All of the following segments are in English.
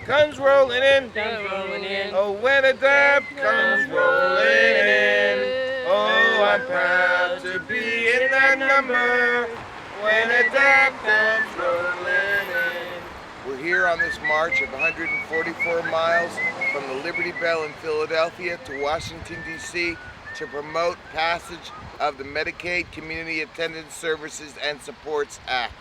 comes rolling in. Oh, when a death comes rolling in. Oh, I'm proud to be in that number. When a death comes rolling in. We're here on this march of 144 miles from the Liberty Bell in Philadelphia to Washington, D.C. to promote passage of the Medicaid Community Attendance Services and Supports Act.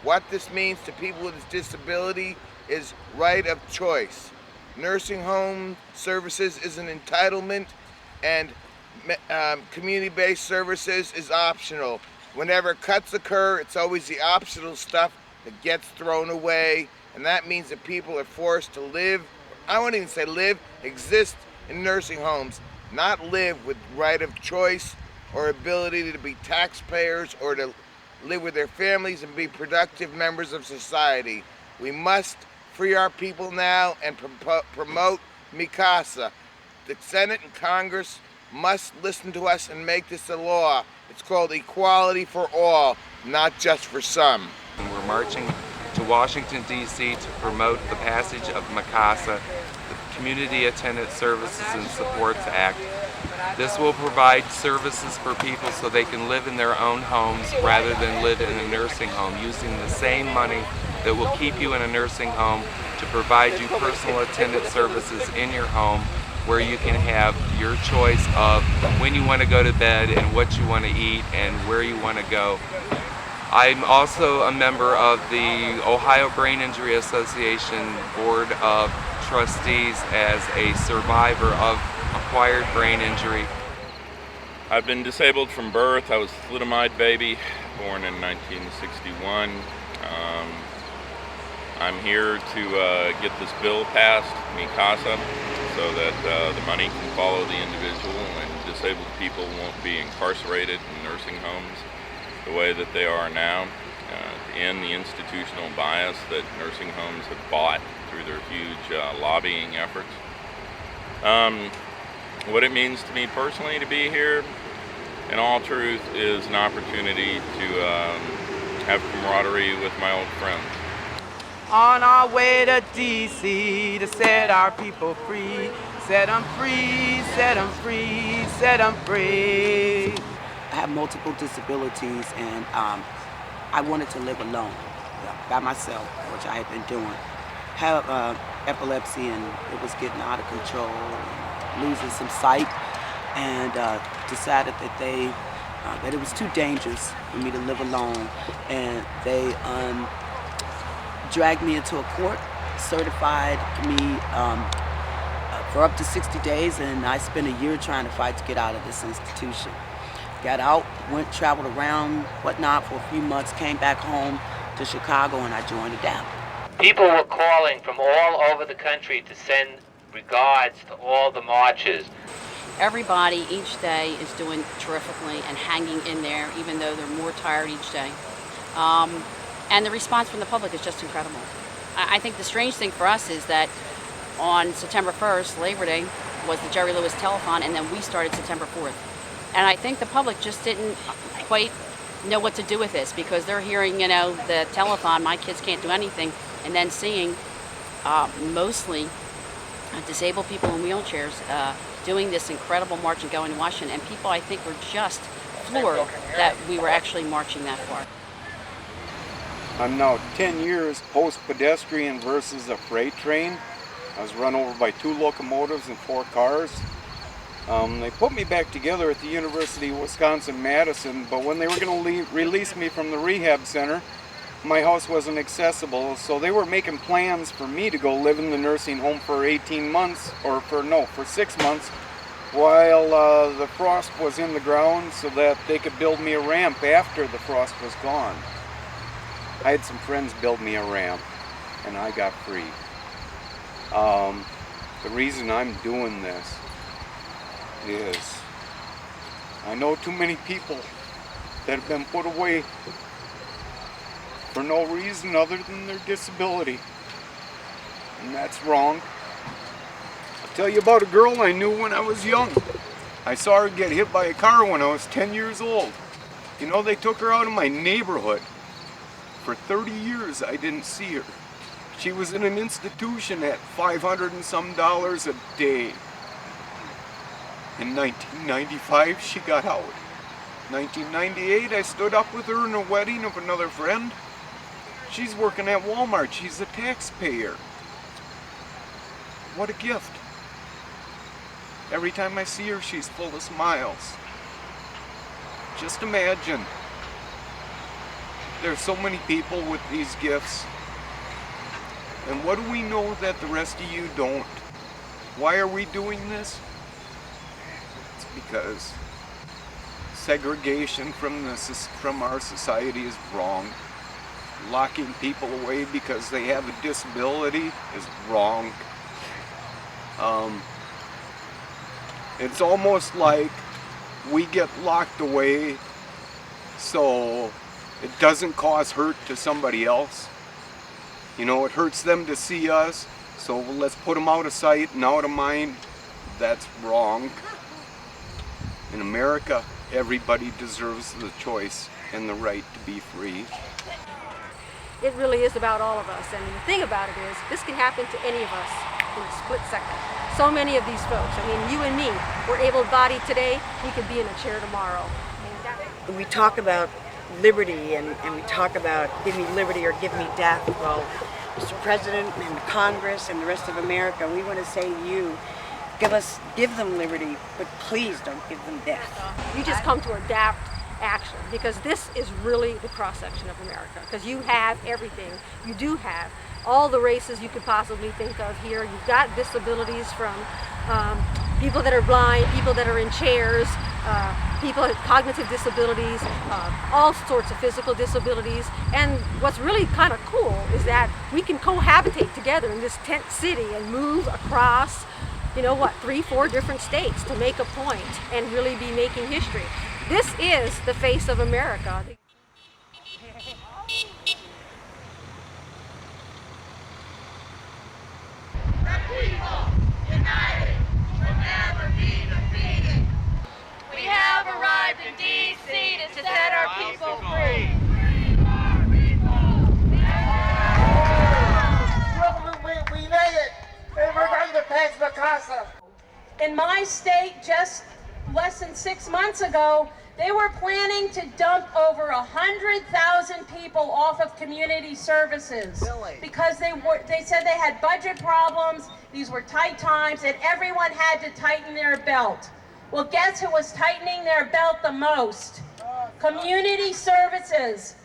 What this means to people with disability is right of choice. Nursing home services is an entitlement, and community-based services is optional. Whenever cuts occur, it's always the optional stuff that gets thrown away, and that means that people are forced to live, I won't even say live, exist in nursing homes, not live with right of choice or ability to be taxpayers or to live with their families and be productive members of society. We must free our people now and promote MiCassa. The Senate and Congress must listen to us and make this a law. It's called equality for all, not just for some. We're marching to Washington, D.C. to promote the passage of MiCassa, the Community Attendance Services and Supports Act. This will provide services for people so they can live in their own homes rather than live in a nursing home, using the same money that will keep you in a nursing home to provide you personal attendance services in your home, where you can have your choice of when you want to go to bed and what you want to eat and where you want to go. I'm also a member of the Ohio Brain Injury Association Board of Trustees as a survivor of acquired brain injury. I've been disabled from birth. I was a thalidomide baby, born in 1961. I'm here to get this bill passed, MiCassa, so that the money can follow the individual and disabled people won't be incarcerated in nursing homes the way that they are now, to end the institutional bias that nursing homes have bought through their huge lobbying efforts. What it means to me personally to be here, in all truth, is an opportunity to have camaraderie with my old friends. On our way to D.C. to set our people free, set them free, set them free, set them free. I have multiple disabilities, and I wanted to live alone, by myself, which I had been doing. Have epilepsy, and it was getting out of control, losing some sight, and decided that it was too dangerous for me to live alone, and they dragged me into a court, certified me for up to 60 days, and I spent a year trying to fight to get out of this institution. Got out, traveled around, whatnot for a few months, came back home to Chicago, and I joined ADAPT. People were calling from all over the country to send regards to all the marches. Everybody each day is doing terrifically and hanging in there, even though they're more tired each day. And the response from the public is just incredible. I think the strange thing for us is that on September 1st, Labor Day, was the Jerry Lewis Telethon, and then we started September 4th. And I think the public just didn't quite know what to do with this, because they're hearing, the telethon, my kids can't do anything, and then seeing mostly disabled people in wheelchairs doing this incredible march and going to Washington. And people, I think, were just floored that we were actually marching that far. I'm now 10 years post-pedestrian versus a freight train. I was run over by 2 locomotives and 4 cars. They put me back together at the University of Wisconsin-Madison, but when they were going to release me from the rehab center, my house wasn't accessible, so they were making plans for me to go live in the nursing home for 18 months, for 6 months, while the frost was in the ground, so that they could build me a ramp after the frost was gone. I had some friends build me a ramp, and I got free. The reason I'm doing this is I know too many people that have been put away for no reason other than their disability, and that's wrong. I'll tell you about a girl I knew when I was young. I saw her get hit by a car when I was 10 years old. They took her out of my neighborhood. For 30 years I didn't see her. She was in an institution at $500 and some a day. In 1995, she got out. 1998, I stood up with her in a wedding of another friend. She's working at Walmart. She's a taxpayer. What a gift. Every time I see her, she's full of smiles. Just imagine. There's so many people with these gifts. And what do we know that the rest of you don't? Why are we doing this? It's because segregation from our society is wrong. Locking people away because they have a disability is wrong. It's almost like we get locked away so it doesn't cause hurt to somebody else. You know, it hurts them to see us, so let's put them out of sight and out of mind. That's wrong. In America, everybody deserves the choice and the right to be free. It really is about all of us, and the thing about it is, this can happen to any of us in a split second. So many of these folks, I mean, you and me, we're able-bodied today, we could be in a chair tomorrow. We talk about liberty and we talk about give me liberty or give me death. Well, Mr. President and Congress and the rest of America, we want to say to you, give them liberty, but please don't give them death. You just come to adapt action, because this is really the cross-section of America, because you have everything. You do have all the races you could possibly think of here. You've got disabilities from people that are blind, people that are in chairs, people with cognitive disabilities, all sorts of physical disabilities. And what's really kind of cool is that we can cohabitate together in this tent city and move across, you know what, 3-4 different states to make a point and really be making history. This is the face of America. The people, united, will never be defeated. We have arrived in D.C. to set our people free. We made it, and we're going to pass MiCassa. In my state, just less than 6 months ago, they were planning to dump over 100,000 people off of community services because they said they had budget problems, these were tight times, and everyone had to tighten their belt. Well, guess who was tightening their belt the most? Community services.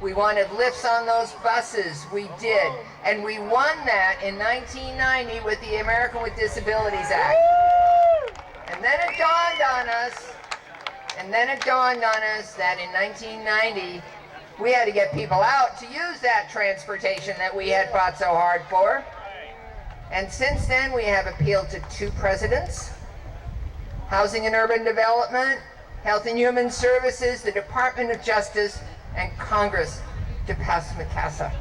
We wanted lifts on those buses. We did. And we won that in 1990 with the American with Disabilities Act. And then it dawned on us, that in 1990, we had to get people out to use that transportation that we had fought so hard for. And since then, we have appealed to 2 presidents, Housing and Urban Development, Health and Human Services, the Department of Justice, and Congress to pass MiCassa.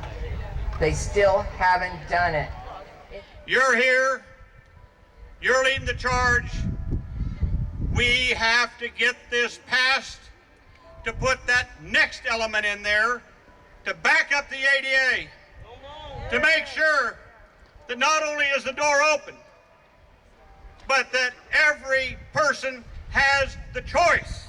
They still haven't done it. You're here, you're leading the charge. We have to get this passed to put that next element in there to back up the ADA, to make sure that not only is the door open, but that every person has the choice.